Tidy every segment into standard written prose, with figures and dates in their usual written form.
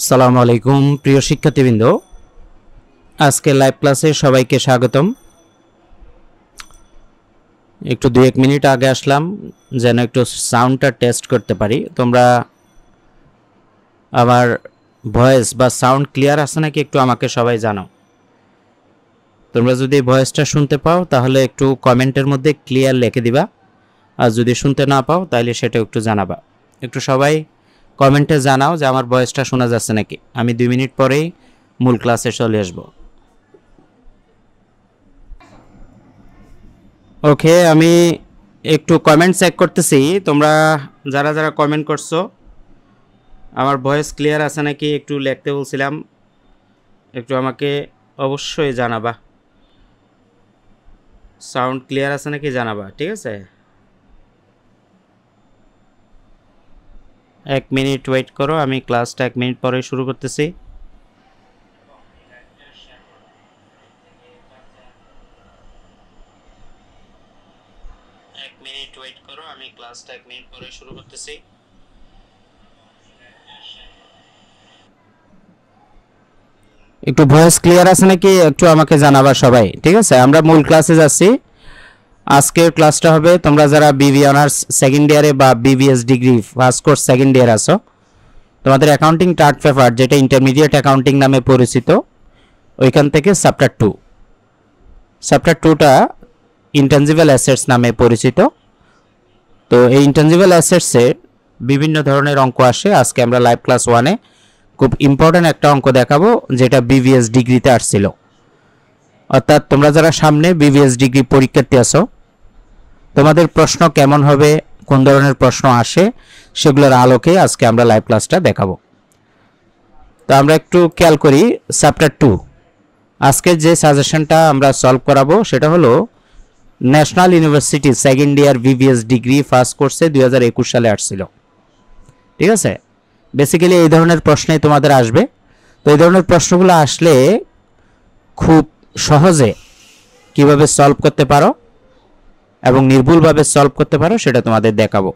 আসসালামু আলাইকুম প্রিয় শিক্ষার্থীবৃন্দ, আজকে লাইভ ক্লাসে সবাইকে স্বাগতম। একটু 2-1 মিনিট আগে আসলাম যেন একটু সাউন্ডটা টেস্ট করতে পারি। তোমরা আমার ভয়েস বা সাউন্ড ক্লিয়ার আছে নাকি একটু আমাকে সবাই জানাও। তোমরা যদি ভয়েসটা শুনতে পাও তাহলে একটু কমেন্টের মধ্যে ক্লিয়ার লিখে দিবা, আর যদি শুনতে না পাও তাহলে সেটা একটু জানাবা। একটু সবাই কমেন্টে জানাও যে আমার ভয়েসটা শোনা যাচ্ছে নাকি। আমি 2 মিনিট পরেই মূল ক্লাসে চলে আসব। ওকে, আমি একটু কমেন্ট চেক করতেছি। তোমরা যারা যারা কমেন্ট করছো আমার ভয়েস ক্লিয়ার আছে নাকি একটু লিখতে বলছিলাম, একটু আমাকে অবশ্যই জানাবা। সাউন্ড ক্লিয়ার আছে নাকি জানাবা, ঠিক আছে? 1 মিনিট ওয়েট করো, আমি ক্লাসটা 1 মিনিট পরে শুরু করতেছি। একটু ভয়েস ক্লিয়ার আছে নাকি একটু আমাকে জানাবা সবাই, ঠিক আছে? আমরা মূল ক্লাসে যাচ্ছি। আজকের ক্লাসটা হবে, তোমরা যারা বিবি অনার্স সেকেন্ড ইয়ারে বা BBS degree first course second year আছো, তোমাদের অ্যাকাউন্টিং টার্ট পেপার যেটা ইন্টারমিডিয়েট অ্যাকাউন্টিং নামে পরিচিত, ওইখান থেকে চ্যাপ্টার 2টা ইনট্যাঞ্জিবল অ্যাসেটস নামে পরিচিত। তো এই ইনট্যাঞ্জিবল অ্যাসেটসে বিভিন্ন ধরনের অঙ্ক আসে। আজকে আমরা লাইভ ক্লাস 1-এ খুব ইম্পর্ট্যান্ট একটা অঙ্ক দেখাবো যেটা বিবিএস ডিগ্রিতে আসছিল। অর্থাৎ তোমরা যারা সামনে বিবিএস ডিগ্রি পরীক্ষার্থী আছো, তোমাদের প্রশ্ন কেমন হবে, কোন ধরনের প্রশ্ন আসে, সেগুলোর আলোকে আজকে আমরা লাইভ ক্লাসটা দেখাবো। তো আমরা একটু খেয়াল করি চ্যাপ্টার 2। আজকে যে সাজেশনটা আমরা সলভ করাবো সেটা হলো national university second year BBS degree first কোর্সে 2021 সালে আসছিল, ঠিক আছে? বেসিক্যালি এই ধরনের প্রশ্নই তোমাদের আসবে। তো এই ধরনের প্রশ্নগুলো আসলে খুব সহজে কিভাবে সলভ করতে পারো এবং নির্ভুলভাবে সলভ করতে পারো সেটা তোমাদের দেখাবো।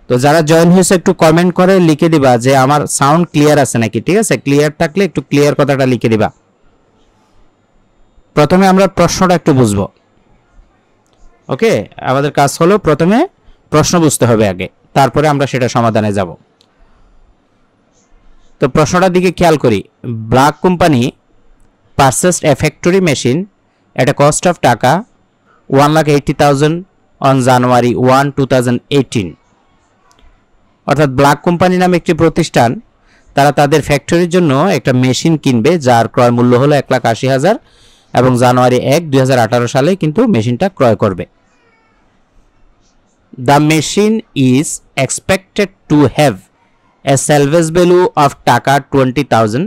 তো যারা জয়েন হয়েছে একটু কমেন্ট করে লিখে দিবা যে আমার সাউন্ড ক্লিয়ার আছে নাকি, ঠিক আছে? ক্লিয়ার থাকলে একটু ক্লিয়ার কথাটা লিখে দিবা। প্রথমে আমরা প্রশ্নটা একটু বুঝবো। ওকে, আমাদের কাজ হলো প্রথমে প্রশ্ন বুঝতে হবে আগে, তারপরে আমরা সেটা সমাধানে যাব। তো প্রশ্নটার দিকে খেয়াল করি। Black company purchased A factory machine at A cost of টাকা 1,80,000 অন জানুয়ারি 1, 2018। অর্থাৎ ব্ল্যাক কোম্পানি নামে একটি প্রতিষ্ঠান, তারা তাদের ফ্যাক্টরির জন্য একটা মেশিন কিনবে যার ক্রয় মূল্য হলো 1,80,000 এবং জানুয়ারি 1, 2018 সালে কিন্তু মেশিনটা ক্রয় করবে। The machine is expected to have a salvage value of টাকা 20,000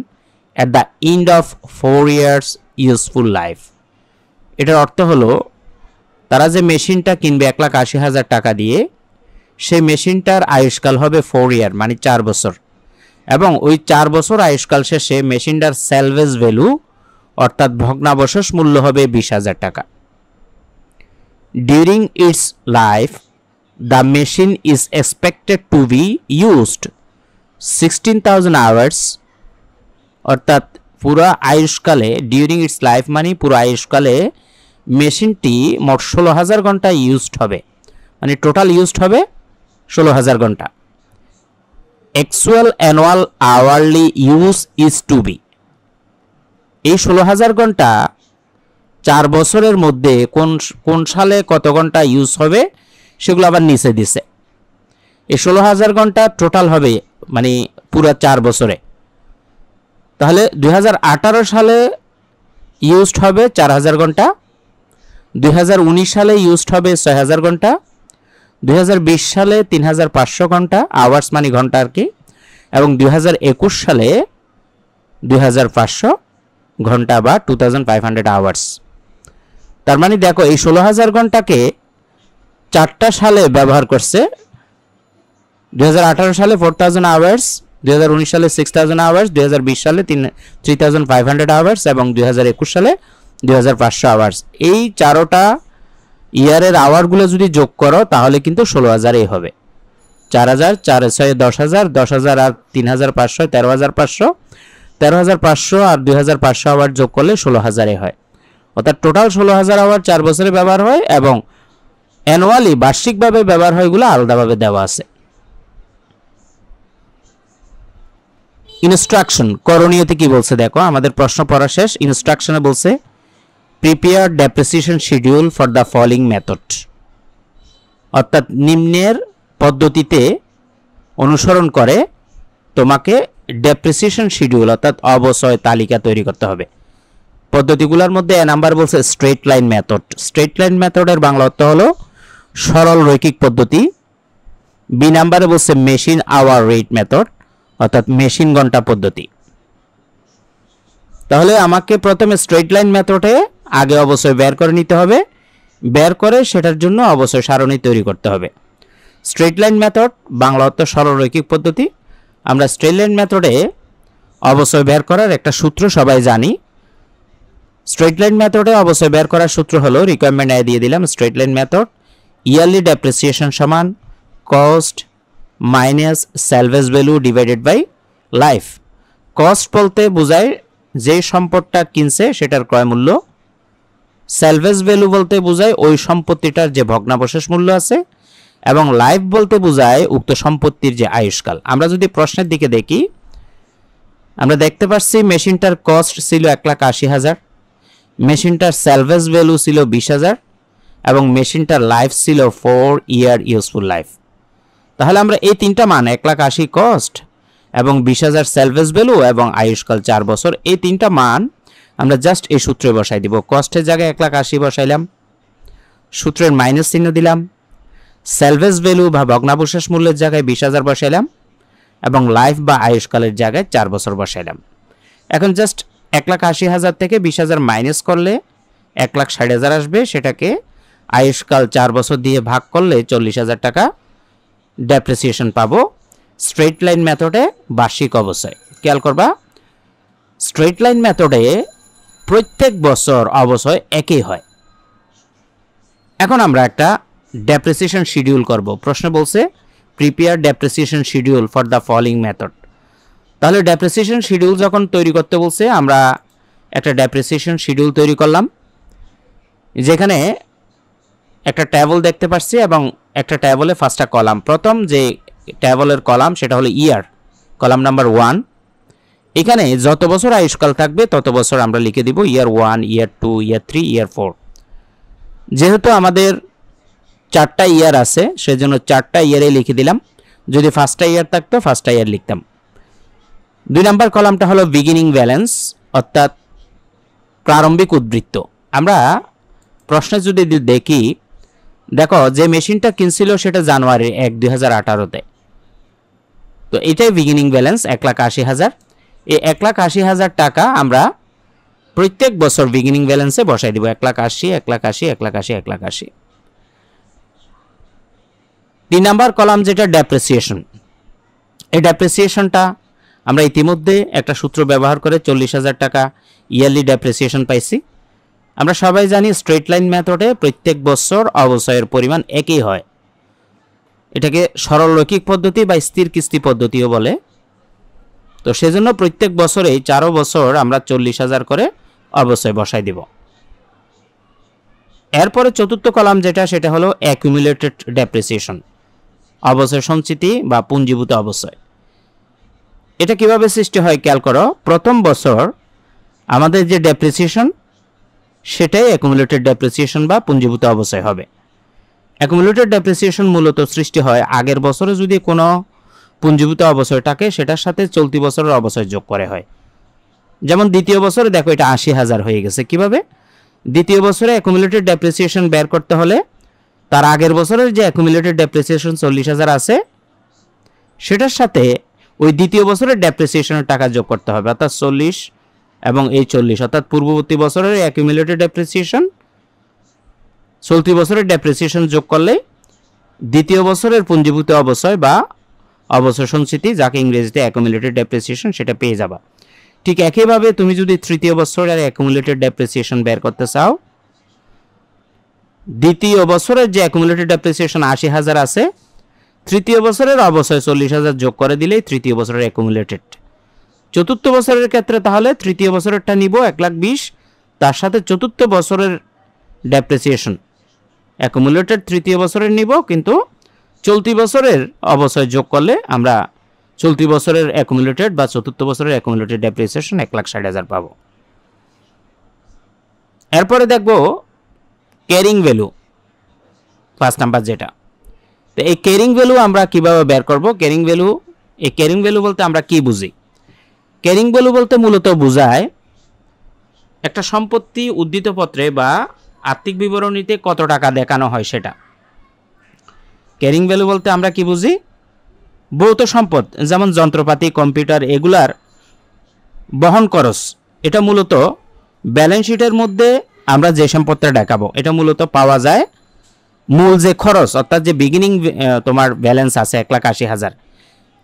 at the end of 4 years useful life. এটার অর্থ হলো তারা যে মেশিনটা কিনবে 1,80,000 টাকা দিয়ে, সেই মেশিনটার আয়ুষ্কাল হবে 4 ইয়ার, মানে 4 বছর, এবং ওই 4 বছর আয়ুষ্কাল শেষে মেশিনটার স্যালভেজ ভ্যালু অর্থাৎ ভগ্নাবশেষ মূল্য হবে 20,000 টাকা। During its life the machine is expected to be used 16,000 hours, অর্থাৎ পুরো আয়ুষ্কালে, ডিউরিং ইটস লাইফ মানে পুরো আয়ুষ্কালে মেশিনটি মোট 16,000 ঘন্টা ইউজড হবে, মানে টোটাল ইউজড হবে 16,000 ঘন্টা। Actual annual hourly use is to be, এই 16,000 ঘন্টা 4 বছরের মধ্যে কোন সালে কত ঘন্টা ইউজ হবে সেগুলো আবার নিচে দিছে। এই 16,000 ঘন্টা টোটাল হবে মানে পুরো 4 বছরে। তাহলে 2018 সালে ইউজড হবে 4,000 ঘন্টা, 2019 সালে ইউজড হবে 6,000 ঘন্টা, 2020 সালে 3,500 ঘন্টা, আওয়ার্স মানে ঘন্টা আর কি, এবং 2021 সালে 2,500 ঘন্টা বা 2,500 আওয়ার্স। তার মানে দেখো এই 16,000 ঘন্টাকে 4টা সালে ব্যবহার করছে। 2018 সালে 4,000 আওয়ার্স, 2019 সালে 6,000 আওয়ার্স, 2020 সালে 3,500 আওয়ার্স এবং 2021 সালে 2,500 আওয়ার্স। এই 4টা ইয়ারের আওয়ারগুলো যদি যোগ করো তাহলে কিন্তু 16,000 হবে। 4000, 4 এ 6 10,000, 10,000 আর 3,500 13,500, 13,500 আর 2,500 আওয়ার যোগ করলে 16,000 হয়। অর্থাৎ টোটাল 16,000 আওয়ার 4 বছরে ব্যবহার হয় এবং অ্যানুয়ালি বার্ষিকভাবে ব্যবহার হয়, এগুলো আলাদাভাবে দেওয়া আছে। ইনস্ট্রাকশন করণীয়তে কি বলছে দেখো, আমাদের প্রশ্ন পড়া শেষ। ইনস্ট্রাকশনে বলছে prepare depreciation schedule for the following method, অর্থাৎ নিম্নের পদ্ধতিতে অনুসরণ করে তোমাকে ডেপ্রিসিয়েশন শিডিউল অর্থাৎ অবচয় তালিকা তৈরি করতে হবে। পদ্ধতিগুলোর মধ্যে এ নাম্বার বলছে straight line method. Straight line মেথডের বাংলা অর্থ হলো সরল রৈখিক পদ্ধতি। বি নাম্বারে বলছে মেশিন আওয়ার রেট মেথড, অর্থাৎ মেশিন ঘন্টা পদ্ধতি। তাহলে আমাকে প্রথমে স্ট্রেট লাইন মেথডে আগে অবশ্যই বের করে নিতে হবে, বের করে সেটার জন্য অবশ্যই সারণী তৈরি করতে হবে। স্ট্রেট লাইন মেথড বাংলা অর্থ সরলরৈখিক পদ্ধতি। আমরা স্ট্রেট লাইন মেথডে অবশ্যই বের করার একটা সূত্র সবাই জানি। স্ট্রেট লাইন মেথডে অবশ্যই বের করার সূত্র হলো, রিকোয়ারমেন্ট আই দিয়ে দিলাম, straight line method yearly depreciation সমান cost minus salvage value divided by life. Cost বলতে বোঝায় যে সম্পদটা কিনছে সেটার ক্রয় মূল্য, স্যালভেজ ভ্যালু বলতে বোঝায় ওই সম্পত্তিটার যে ভগ্নাবশেষ মূল্য আছে, এবং লাইফ বলতে বোঝায় উক্ত সম্পত্তির যে আয়ুষ্কাল। আমরা যদি প্রশ্নের দিকে দেখি, আমরা দেখতে পাচ্ছি মেশিনটার কস্ট ছিল 1,80,000, মেশিনটার স্যালভেজ ভ্যালু ছিল 20,000 এবং মেশিনটার লাইফ ছিল 4 ইয়ার ইউজফুল লাইফ। তাহলে আমরা এই তিনটা মান 1,80,000 কস্ট এবং 20,000 স্যালভেজ ভ্যালু এবং আয়ুষ্কাল 4 বছর, এই তিনটা মান আমরা জাস্ট এই সূত্রে বসাই দিব। কস্টের জায়গায় 1,80,000 বসাইলাম, সূত্রের মাইনাস চিহ্ন দিলাম, স্যালভেজ ভ্যালু বা ভগ্নাবশেষ মূল্যের জায়গায় 20,000 বসাইলাম এবং লাইফ বা আয়ুষ্কালের জায়গায় 4 বছর বসাইলাম। এখন জাস্ট 1,80,000 থেকে 20,000 মাইনাস করলে 1,60,000 আসবে, সেটাকে আয়ুষ্কাল 4 বছর দিয়ে ভাগ করলে 40,000 টাকা ডেপ্রিসিয়েশন পাবো স্ট্রেট লাইন মেথডে বার্ষিক অবশ্যই। খেয়াল করবা, স্ট্রেট লাইন মেথডে প্রত্যেক বছর অবশ্যই একই হয়। এখন আমরা একটা ডেপ্রিসিয়েশন শিডিউল করব। প্রশ্ন বলছে prepare depreciation schedule for the following method. তাহলে ডেপ্রিসিয়েশন শিডিউল যখন তৈরি করতে বলছে, আমরা একটা ডেপ্রিসিয়েশন শিডিউল তৈরি করলাম, যেখানে একটা টেবল দেখতে পাচ্ছি এবং একটা টেবলে 5টা কলাম। প্রথম যে টেবলের কলাম সেটা হলো ইয়ার, কলাম নাম্বার 1। এখানে যত বছর আয়ুষ্কাল থাকবে তত বছর আমরা লিখে দিব ইয়ার 1, ইয়ার 2, ইয়ার 3, ইয়ার 4। যেহেতু আমাদের 4টা ইয়ার আছে সেজন্য 4টা ইয়ারে লিখে দিলাম। যদি 1টা ইয়ার থাকতো 1টা ইয়ার লিখতাম। 2 নম্বর কলামটা হলো বিগিনিং ব্যালেন্স, অর্থাৎ প্রারম্ভিক উদ্বৃত্ত। আমরা প্রশ্নে যদি দেখি, দেখো যে মেশিনটা কিনছিল সেটা জানুয়ারি 1, 2018-তে, তো এটাই বিগিনিং ব্যালেন্স 1,80,000। এই 1,80,000 টাকা আমরা প্রত্যেক বছর বিগিনিং ব্যালেন্সে বসাই দিব, 1,80,000, 1,80,000, 1,80,000, 1,80,000। 3 নাম্বার কলাম যেটা ডেপ্রিসিয়েশন, এই ডেপ্রিসিয়েশনটা আমরা ইতিমধ্যে একটা সূত্র ব্যবহার করে 40,000 টাকা ইয়ারলি ডেপ্রিসিয়েশন পাইছি। আমরা সবাই জানি স্ট্রেট লাইন মেথডে প্রত্যেক বছর অবচয়ের পরিমাণ একই হয়। এটাকে সরলরৈখিক পদ্ধতি বা স্থির কিস্তি পদ্ধতিও বলে। তো সেজন্য প্রত্যেক বছরে 4 বছর আমরা 40,000 করে অবচয় বসাই দিব। এরপরে চতুর্থ কলাম যেটা, সেটা হলো অ্যাকুমুলেটেড ডেপ্রিসিয়েশন, অবচয় সঞ্চিতি বা পুঞ্জীভূত অবচয়। এটা কিভাবে সৃষ্টি হয় খেয়াল করো। প্রথম বছর আমাদের যে ডেপ্রিসিয়েশন সেটাই অ্যাকুমুলেটেড ডেপ্রিসিয়েশন বা পুঞ্জীভূত অবচয় হবে। অ্যাকুমুলেটেড ডেপ্রিসিয়েশন মূলত সৃষ্টি হয় আগের বছরে যদি কোনো পুঞ্জীভূত অবচয় থাকে সেটার সাথে চলতি বছরের অবচয় যোগ করে হয়। যেমন দ্বিতীয় বছরে দেখো এটা 80,000 হয়ে গেছে। কিভাবে? দ্বিতীয় বছরে অ্যাকুমুলেটেড ডেপ্রিসিয়েশন বের করতে হলে তার আগের বছরের যে অ্যাকুমুলেটেড ডেপ্রিসিয়েশন 40,000 আছে সেটার সাথে ওই দ্বিতীয় বছরের ডেপ্রিসিয়েশনের টাকা যোগ করতে হবে, অর্থাৎ 40 এবং এই 40, অর্থাৎ পূর্ববর্তী বছরের অ্যাকুমুলেটেড ডেপ্রিসিয়েশন চলতি বছরের ডেপ্রিসিয়েশন যোগ করলে দ্বিতীয় বছরের পুঞ্জীভূত অবচয় বা অবচয় সঞ্চিতি, যাকে ইংরেজিতে অ্যাকুমুলেটেড ডেপ্রিসিয়েশন, সেটা পেয়ে যাবা। ঠিক একইভাবে তুমি যদি তৃতীয় বছরের অ্যাকুমুলেটেড ডেপ্রিসিয়েশন বের করতে চাও, দ্বিতীয় বছরের যে অ্যাকুমুলেটেড ডেপ্রিসিয়েশন 80,000 আছে তৃতীয় বছরের অবশ্যই 40,000 যোগ করে দিলেই তৃতীয় বছরের অ্যাকুমুলেটেড। চতুর্থ বছরের ক্ষেত্রে তাহলে তৃতীয় বছরেরটা নিব 1,20,000, তার সাথে চতুর্থ বছরের ডেপ্রিসিয়েশন অ্যাকুমুলেটেড তৃতীয় বছরের নিব, কিন্তু চলতি বছরের অবশ্যই যোগ করলে আমরা চলতি বছরের অ্যাকুমুলেটেড বা চতুর্থ বছরের অ্যাকুমুলেটেড ডেপ্রিসিয়েশন 1,60,000 পাবো। এরপরে দেখব ক্যারিং ভ্যালু 5 নাম্বার যেটা। তো এই ক্যারিং ভ্যালু আমরা কিভাবে বের করব? ক্যারিং ভ্যালু বলতে আমরা কি বুঝি? ক্যারিং ভ্যালু বলতে মূলত বোঝায় একটা সম্পত্তি উদ্ধৃতপত্রে বা আর্থিক বিবরণীতে কত টাকা দেখানো হয় সেটা। ক্যারিং ভ্যালু বলতে আমরা কি বুঝি? ভৌত সম্পদ যেমন যন্ত্রপাতি, কম্পিউটার, এগুলার বহন খরচ, এটা মূলত ব্যালেন্স শিটের মধ্যে আমরা যে সম্পদটা দেখাবো এটা মূলত পাওয়া যায় মূল যে খরচ, অর্থাৎ যে বিগিনিং তোমার ব্যালেন্স আছে 1,80,000,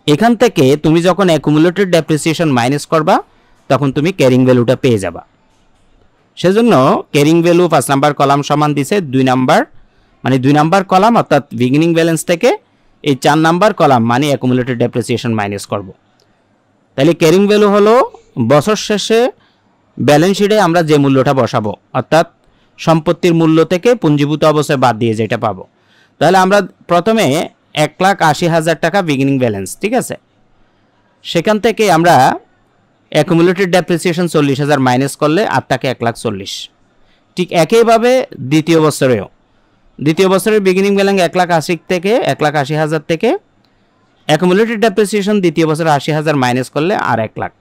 এখান থেকে তুমি যখন অ্যাকুমুলেটেড ডেপ্রিসিয়েশন মাইনাস করবা তখন তুমি ক্যারিং ভ্যালুটা পেয়ে যাবা। সেজন্য ক্যারিং ভ্যালু 5 নাম্বার কলাম সমান দিছে 2 নাম্বার, মানে 2 নাম্বার কলাম অর্থাৎ বিগিনিং ব্যালেন্স থেকে এই 4 নাম্বার কলাম মানে অ্যাকুমুলেটেড ডেপ্রিসিয়েশন মাইনাস করব। তাহলে ক্যারিং ভ্যালু হলো বছর শেষে ব্যালেন্স শিটে আমরা যে মূল্যটা বসাবো, অর্থাৎ সম্পত্তির মূল্য থেকে পুঞ্জীভূত অবস্থায় বাদ দিয়ে যেটা পাবো। তাহলে আমরা প্রথমে 1,80,000 টাকা বিগিনিং ব্যালেন্স, ঠিক আছে, সেখান থেকে আমরা অ্যাকুমুলেটেড ডেপ্রিসিয়েশন 40,000 মাইনাস করলে আর থাকে 1,40,000। ঠিক একইভাবে দ্বিতীয় বছরের বিগিনিং ব্যালেন্স 1,80,000 থেকে 1,80,000 থেকে অ্যাকুমুলেটেড ডেপ্রিসিয়েশন দ্বিতীয় বছরে 80,000 মাইনাস করলে আর 1,00,000।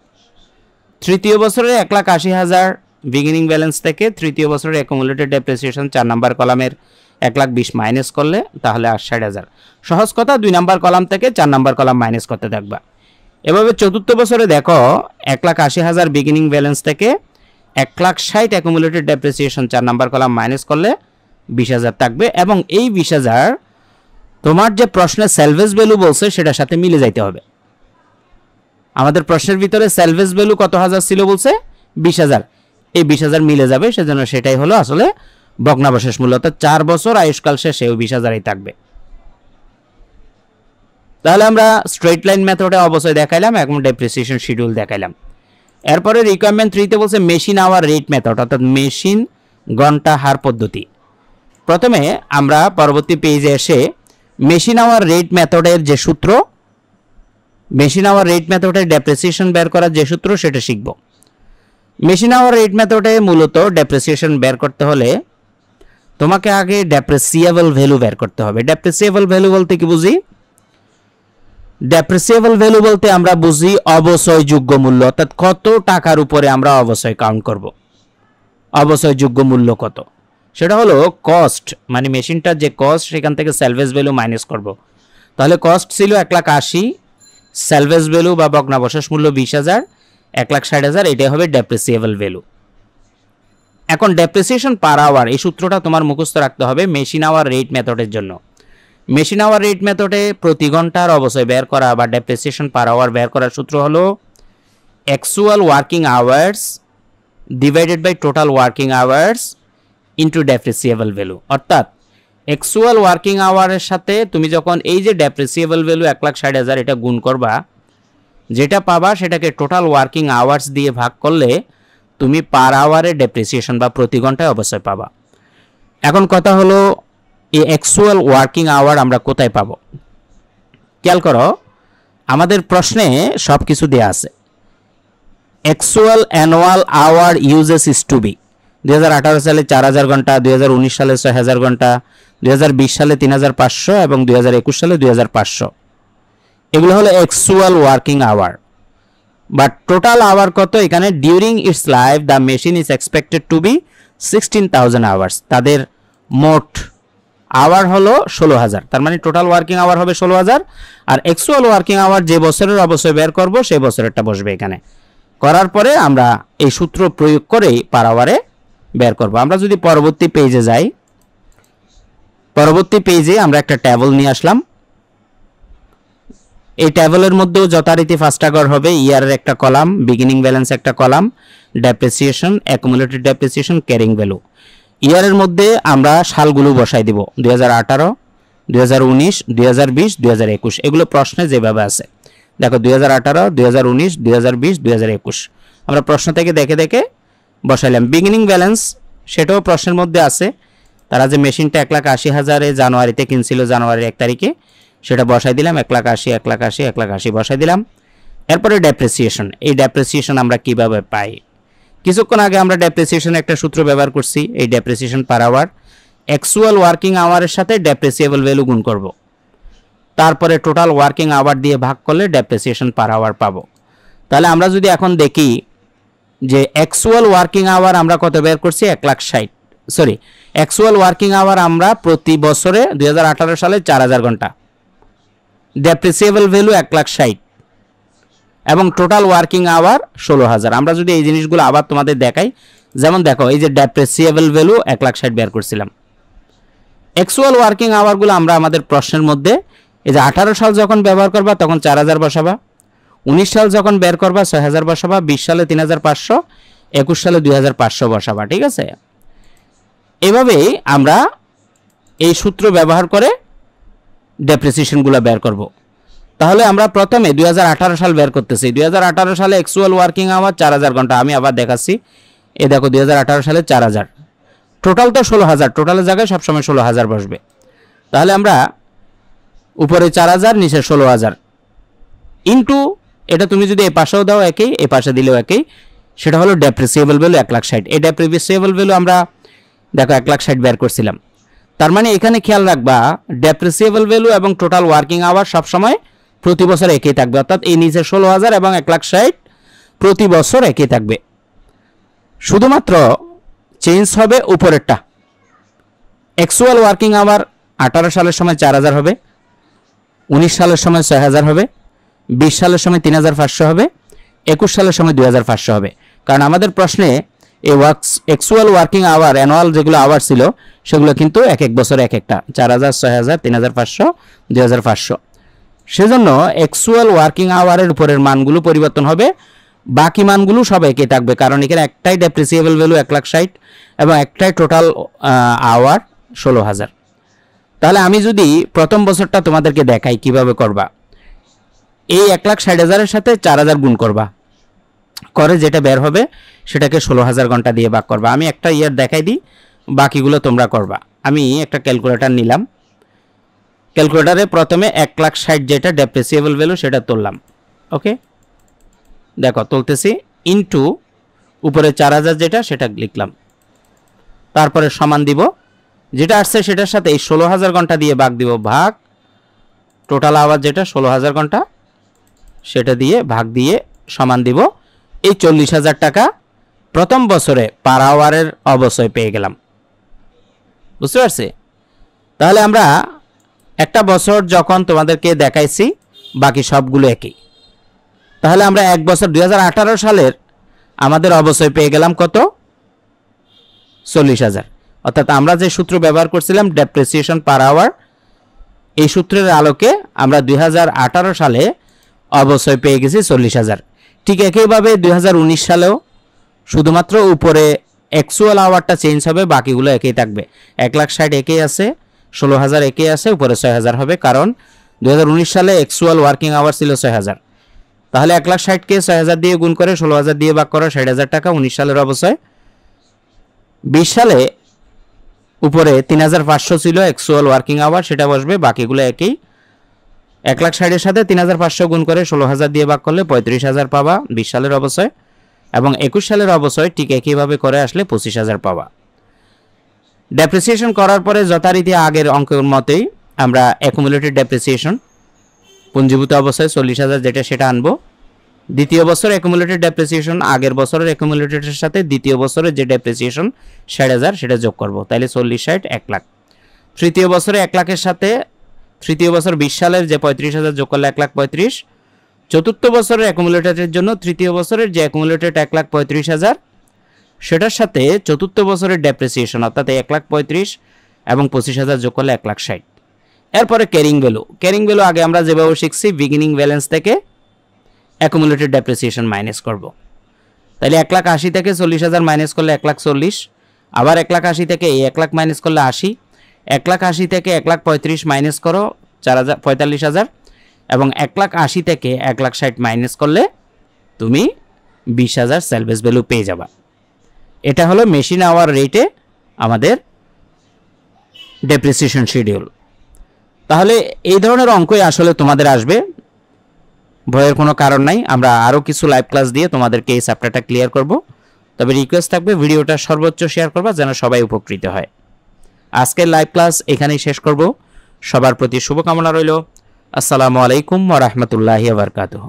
তৃতীয় বছরে 1,80,000 বিগিনিং ব্যালেন্স থেকে তৃতীয় বছরের অ্যাকুমুলেটেড ডেপ্রিসিয়েশন 4 নাম্বার কলামের 1,20,000 মাইনাস করলে তাহলে আর 60,000। সহজ কথা, 2 নাম্বার কলাম থেকে 4 নাম্বার কলাম মাইনাস করতে থাকবা। এভাবে চতুর্থ বছরে দেখো 1,80,000 বিগিনিং ব্যালেন্স থেকে 1,60,000 accumulated depreciation 4 number column minus করলে 20,000 থাকবে, এবং এই 20,000 তোমার যে প্রশ্নে সেলভেজ ভ্যালু বলছে সেটার সাথে মিলে যাইতে হবে। আমাদের প্রশ্নের ভিতরে সেলভেজ ভ্যালু কত হাজার ছিল বলছে? 20,000। এই 20,000 মিলে যাবে, সেজন্য সেটাই হলো আসলে ভগ্নাবশেষ মূল্য, অর্থাৎ 4 বছর আয়ুষ্কাল শেষে 20,000ই থাকবে। তাহলে আমরা স্ট্রেট লাইন মেথডে অবশ্যই দেখাইলাম, এখন ডেপ্রিসিয়েশন শিডিউল দেখাইলাম। এরপরে রিকোয়ারমেন্ট 3-তে বলছে মেশিন আওয়ার রেট মেথড, অর্থাৎ মেশিন ঘন্টা হার পদ্ধতি। প্রথমে আমরা পরবর্তী পেজে এসে মেশিন আওয়ার রেট মেথডের যে সূত্র, মেশিন আওয়ার রেট মেথডের ডেপ্রিসিয়েশন বের করার যে সূত্র সেটা শিখব। মেশিন আওয়ার রেট মেথডে মূলত ডেপ্রিসিয়েশন বের করতে হলে তোমাকে আগে ডেপ্রিসিয়েবল ভ্যালু বের করতে হবে। ডেপ্রিসিয়েবল ভ্যালু বলতে কি বুঝি? ডেপ্রিসিয়েবল ভ্যালু বলতে আমরা বুঝি অবশ্যয়যোগ্য মূল্য, অর্থাৎ কত টাকার উপরে আমরা অবশ্যই কাউন্ট করব। অবশ্যয়যোগ্য মূল্য কত, সেটা হলো কস্ট, মানে মেশিনটার যে কস্ট সেখান থেকে সেলভেজ ভ্যালু মাইনাস করব। তাহলে কস্ট ছিল 1,80,000, সেলভেজ ভ্যালু বা ভগ্নাবশেষ মূল্য 20,000, 1,60,000, এটাই হবে ডেপ্রিসিয়েবল ভ্যালু। এখন ডেপ্রিসিয়েশন পার আওয়ার, এই সূত্রটা তোমার মুখস্থ রাখতে হবে মেশিন আওয়ার রেট মেথডের জন্য। মেশিন আওয়ার রেট মেথডে প্রতি ঘন্টার অবশ্যই বের করা বা ডেপ্রিসিয়েশন পার আওয়ার বের করার সূত্র হলো actual working hours divided by total working hours into depreciable value. অর্থাৎ অ্যাকচুয়াল ওয়ার্কিং আওয়ারের সাথে তুমি যখন এই যে ডেপ্রিসিয়েবল ভ্যালু 1,60,000 এটা গুণ করবা, যেটা পাবা সেটাকে টোটাল ওয়ার্কিং আওয়ার্স দিয়ে ভাগ করলে তুমি পার আওয়ারে ডেপ্রিসিয়েশন বা প্রতি ঘন্টায় অবশ্যই পাবা। এখন কথা হলো এই অ্যাকচুয়াল ওয়ার্কিং আওয়ার আমরা কোথায় পাবো? খেয়াল করো, আমাদের প্রশ্নে সব কিছু দেওয়া আছে। Actual annual hour uses is to be 2018 সালে 4,000 ঘন্টা, 2019 সালে 6,000 ঘন্টা, 2020 সালে 3,500 এবং 2021 সালে 2,500। এগুলো হলো actual working hour. But total hour কত? এখানে during its life the machine is expected to be 16,000 hours. তাদের মোট আওয়ার হলো 16,000, তার মানে টোটাল ওয়ার্কিং আওয়ার হবে 16,000। আর অ্যাকচুয়াল ওয়ার্কিং আওয়ার যে বছরের অবশ্যই বের করব সেই বছরেরটা বসবে এখানে। করার পরে আমরা এই সূত্র প্রয়োগ করেই পার আওয়ারে বের করব। আমরা যদি পরবর্তী পেজে যাই, পরবর্তী পেজে আমরা একটা টেবল নিয়ে আসলাম। এই টেবলের মধ্যেও যথারীতি ফার্স্ট ঘর হবে ইয়ারের একটা কলাম, বিগিনিং ব্যালেন্স একটা column, depreciation, accumulated depreciation, carrying value. ইয়ারের মধ্যে আমরা সালগুলো বসাই দিব 2018, 2019, 2020, 2021 এগুলো প্রশ্নে যেভাবে আছে। দেখো 2018, 2019, 2020, 2021 আমরা প্রশ্ন থেকে দেখে দেখে বসাইলাম। বিগিনিং ব্যালেন্স সেটাও প্রশ্নের মধ্যে আছে। তারা যে মেশিনটা 1,80,000 জানুয়ারিতে কিনছিল, জানুয়ারির 1 তারিখে, সেটা বসাই দিলাম 1,80,000, 1,80,000, 1,80,000 বসাই দিলাম। এরপরে ডেপ্রিসিয়েশন, এই ডেপ্রিসিয়েশন আমরা কিভাবে পাই? কিছুক্ষণ আগে আমরা ডেপ্রিসিয়েশন একটা সূত্র ব্যবহার করছি। এই depreciation per hour actual working আওয়ারের সাথে ডেপ্রিসিয়েবল ভ্যালু গুণ করব, তারপরে টোটাল ওয়ার্কিং আওয়ার দিয়ে ভাগ করলে ডেপ্রিসিয়েশন পার আওয়ার পাবো। তাহলে আমরা যদি এখন দেখি যে অ্যাকচুয়াল ওয়ার্কিং আওয়ার আমরা কত বের করছি, 1,60,000, সরি অ্যাকচুয়াল ওয়ার্কিং আওয়ার আমরা প্রতি বছরে 2018 সালে 4,000 ঘন্টা, ডেপ্রিসিয়েবল ভ্যালু 1,60,000 এবং টোটাল ওয়ার্কিং আওয়ার 16,000। আমরা যদি এই জিনিসগুলো আবার তোমাদের দেখাই, যেমন দেখো এই যে ডেপ্রিসিয়েবল ভ্যালু 1,60,000 বের করছিলাম। অ্যাকচুয়াল ওয়ার্কিং আওয়ারগুলো আমরা আমাদের প্রশ্নের মধ্যে এই যে 18 সাল যখন ব্যবহার করবা তখন 4,000 বসাবা, 19 সাল যখন বের করবা 6,000 বসাবা, 20 সালে 3,500, 21 সালে 2,500 বসাবা। ঠিক আছে, এভাবেই আমরা এই সূত্র ব্যবহার করে ডেপ্রিসিয়েশনগুলো বের করব। তাহলে আমরা প্রথমে 2018 সাল বের করতেছি। 2018 সালে অ্যাকচুয়াল ওয়ার্কিং আওয়ার 4,000 ঘন্টা। আমি আবার দেখাচ্ছি, এই দেখো 2018 সালে 4,000, টোটাল তো 16,000, টোটালের জায়গায় সবসময় 16,000 বসবে। তাহলে আমরা উপরে 4,000, নিচে 16,000 ইন্টু, এটা তুমি যদি এই পাশেও দাও একই, এই পাশে দিলেও একই, সেটা হলো ডেপ্রিসিয়েবল ভ্যালু 1,60,000। এই ডেপ্রিসিয়েবল ভ্যালু আমরা দেখো 1,60,000 বের করছিলাম। তার মানে এখানে খেয়াল রাখবা ডেপ্রিসিয়েবল ভ্যালু এবং টোটাল ওয়ার্কিং আওয়ার সবসময় প্রতি বছর একই থাকবে, অর্থাৎ এই নিচে 16,000 এবং 1,60,000 প্রতি বছর একই থাকবে। শুধুমাত্র চেঞ্জ হবে উপরেরটা। অ্যাকচুয়াল ওয়ার্কিং আওয়ার 18 সালের সময় 4,000 হবে, 19 সালের সময় 6,000 হবে, 20 সালের সময় 3,500 হবে, 21 সালের সময় 2,500 হবে। কারণ আমাদের প্রশ্নে এই অ্যাকচুয়াল ওয়ার্কিং আওয়ার অ্যানুয়াল যেগুলো আওয়ার ছিল সেগুলো কিন্তু এক এক বছর এক একটা, 4,000, 6,000, 3,500, 2,500। সেজন্য অ্যাকচুয়াল ওয়ার্কিং আওয়ারের উপরের মানগুলো পরিবর্তন হবে, বাকি মানগুলো সব একই থাকবে। কারণ এখানে একটাই ডেপ্রিসিয়েবল ভ্যালু 1,60,000 এবং একটাই টোটাল আওয়ার 16,000। তাহলে আমি যদি প্রথম বছরটা তোমাদেরকে দেখাই কিভাবে করবা, এই 1,60,000 সাথে 4,000 গুণ করবা, করে যেটা বের হবে সেটাকে 16,000 ঘন্টা দিয়ে ভাগ করবা। আমি একটা ইয়ার দেখাই দিই, বাকিগুলো তোমরা করবা। আমি একটা ক্যালকুলেটর নিলাম, ক্যালকুলেটরে প্রথমে 1,60,000 যেটা ডেপ্রিসিয়েবল ভ্যালু সেটা তুললাম। ওকে, দেখো তুলতেছি, ইনটু উপরে 4,000 যেটা সেটা লিখলাম, তারপরে সমান দিব, যেটা আসছে সেটার সাথে এই 16,000 ঘন্টা দিয়ে ভাগ দিব, ভাগ টোটাল আওয়ার যেটা 16,000 ঘন্টা সেটা দিয়ে ভাগ দিয়ে সমান দিব এই 40,000 টাকা প্রথম বছরে পার আওয়ারের অবশ্যই পেয়ে গেলাম। বুঝতে পারছি? তাহলে আমরা একটা বছর যখন তোমাদেরকে দেখাইছি বাকি সবগুলো একই, তাহলে আমরা এক বছর 2018 সালের আমাদের অবশ্যই পেয়ে গেলাম কত, 40,000। অর্থাৎ আমরা যে সূত্র ব্যবহার করছিলাম ডেপ্রিসিয়েশন পার আওয়ার, এই সূত্রের আলোকে আমরা 2018 সালে অবশ্যই পেয়ে গেছি 40,000। ঠিক একইভাবে 2019 সালেও শুধুমাত্র উপরে অ্যাকচুয়াল আওয়ারটা চেঞ্জ হবে, বাকিগুলো একই থাকবে। 1,60,000 একই আছে, 16,000 একই আছে, উপরে 6,000 হবে, কারণ 2019 সালে অ্যাকচুয়াল ওয়ার্কিং আওয়ার ছিল 6,000। তাহলে 1,60,000কে 6,000 দিয়ে গুণ করে 16,000 দিয়ে ভাগ করা 60,000 টাকা 19 সালের অবশ্যই। 20 সালে উপরে 3,500 ছিল অ্যাকচুয়াল ওয়ার্কিং আওয়ার, সেটা বসবে, বাকিগুলো একই। 1,60,000 সাথে 3,500 গুণ করে 16,000 দিয়ে ভাগ করলে 35,000 পাবা 20 সালের অবশ্যই, এবং 21 সালের অবশ্যই ঠিক একইভাবে করে আসলে 25,000 পাবা। ডেপ্রিসিয়েশন করার পরে যথারীতি আগের অঙ্কের মতেই আমরা অ্যাকুমুলেটেড ডেপ্রিসিয়েশন পুঞ্জীভূত অবস্থায় 40,000 যেটা সেটা আনবো। দ্বিতীয় বছর অ্যাকুমুলেটেড ডেপ্রিসিয়েশন আগের বছরের অ্যাকুমুলেটেডের সাথে দ্বিতীয় বছরের যে ডেপ্রিসিয়েশন 60,000 সেটা যোগ করব, তাহলে 40, 60, 1 লাখ। তৃতীয় বছরে 1 লাখের সাথে তৃতীয় বছর 20 সালের যে 35,000 যোগ করলে 1,35,000। চতুর্থ বছরের অ্যাকুমুলেটেডের জন্য তৃতীয় বছরের যে অ্যাকুমুলেটেড 1,35,000 সেটার সাথে চতুর্থ বছরের ডেপ্রিসিয়েশন অর্থাৎ 1,35,000 এবং 25,000 যোগ করলে 1,60,000। এরপরে ক্যারিং ভ্যালু আগে আমরা যেভাবে শিখছি বিগিনিং ব্যালেন্স থেকে অ্যাকুমুলেটেড ডেপ্রিসিয়েশন মাইনাস করব। তাহলে 1,80,000 থেকে 40,000 মাইনাস করলে 1,40,000, আবার 1,80,000 থেকে এই 1 লাখ মাইনাস করলে 80, 1,80,000 থেকে 1,35,000 মাইনাস করো 45,000 এবং 1,80,000 থেকে 1,60,000 মাইনাস করলে তুমি 20,000 সেলভেজ ভ্যালু পেয়ে যাবা। এটা হলো মেশিন আওয়ার রেটে আমাদের ডেপ্রিসিয়েশন শিডিউল। তাহলে এই ধরনের অঙ্কই আসলে তোমাদের আসবে, ভয়ের কোনো কারণ নাই। আমরা আরও কিছু লাইভ ক্লাস দিয়ে তোমাদেরকে এই চ্যাপ্টারটা ক্লিয়ার করব। তবে রিকোয়েস্ট থাকবে ভিডিওটা সর্বোচ্চ শেয়ার করবা যেন সবাই উপকৃত হয়। আজকের লাইভ ক্লাস এখানেই শেষ করব। সবার প্রতি শুভকামনা রইল। আসসালামু আলাইকুম ওয়া রাহমাতুল্লাহি ওয়া বারাকাতুহু।